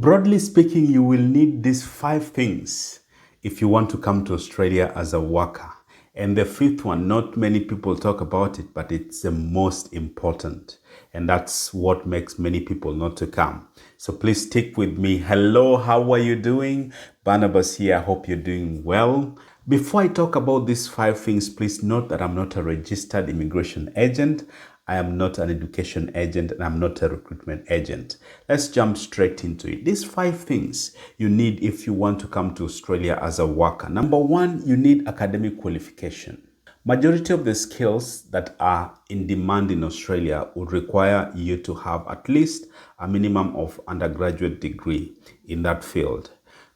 Broadly speaking, you will need these 5 things if you want to come to Australia as a worker. And the fifth one, not many people talk about it, but it's the most important. And that's what makes many people not to come. So please stick with me. Hello, how are you doing? Barnabas here. I hope you're doing well. Before I talk about these 5 things, please note that I'm not a registered immigration agent. I am not an education agent, and I'm not a recruitment agent. Let's jump straight into it. These 5 things you need if you want to come to Australia as a worker. Number one, you need academic qualification. Majority of the skills that are in demand in Australia would require you to have at least a minimum of undergraduate degree in that field.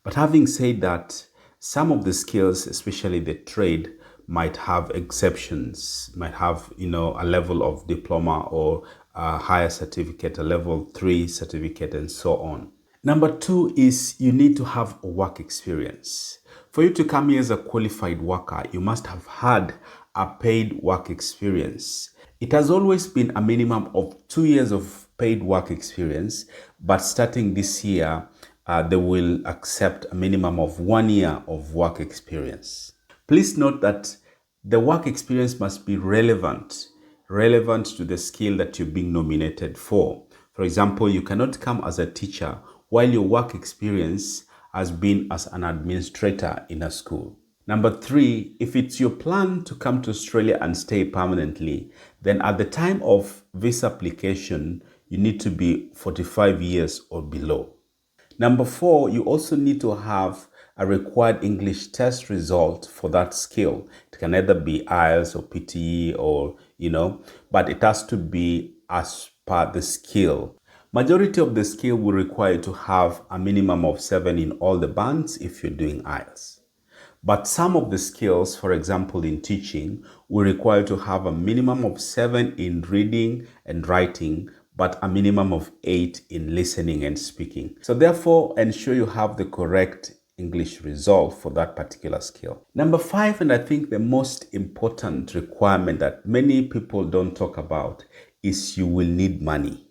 But having said that, some of the skills, especially the trade, might have exceptions, might have, a level of diploma or a higher certificate, a level 3 certificate, and so on. Number two is you need to have work experience. For you to come here as a qualified worker, you must have had a paid work experience. It has always been a minimum of 2 years of paid work experience, but starting this year, they will accept a minimum of 1 year of work experience. Please note that the work experience must be relevant to the skill that you're being nominated for. For example, you cannot come as a teacher while your work experience has been as an administrator in a school. Number three, if it's your plan to come to Australia and stay permanently, then at the time of visa application, you need to be 45 years or below. Number four, you also need to have a required English test result for that skill. It can either be IELTS or PTE or, but it has to be as per the skill. Majority of the skill will require you to have a minimum of 7 in all the bands if you're doing IELTS. But some of the skills, for example, in teaching, will require you to have a minimum of 7 in reading and writing, but a minimum of 8 in listening and speaking. So therefore, ensure you have the correct English result for that particular skill. Number 5, and I think the most important requirement that many people don't talk about, is you will need money.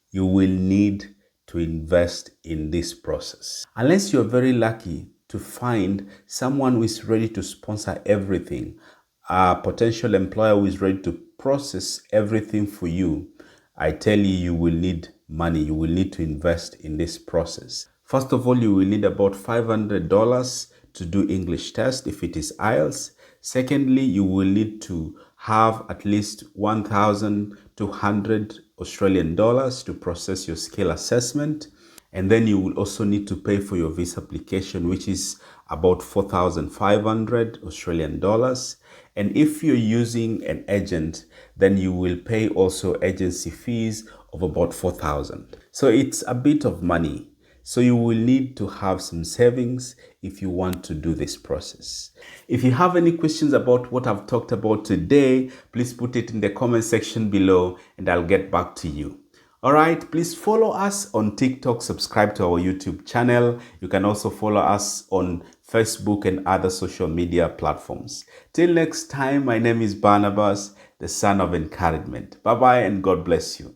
You will need to invest in this process. Unless you're very lucky to find someone who is ready to sponsor everything, a potential employer who is ready to process everything for you, I tell you, you will need money. You will need to invest in this process. First of all, you will need about $500 to do English test if it is IELTS. Secondly, you will need to have at least 1,200 Australian dollars to process your skill assessment. And then you will also need to pay for your visa application, which is about 4,500 Australian dollars. And if you're using an agent, then you will pay also agency fees of about 4,000. So it's a bit of money. So you will need to have some savings if you want to do this process. If you have any questions about what I've talked about today, please put it in the comment section below and I'll get back to you. All right, please follow us on TikTok, subscribe to our YouTube channel. You can also follow us on Facebook and other social media platforms. Till next time, my name is Barnabas, the son of encouragement. Bye-bye and God bless you.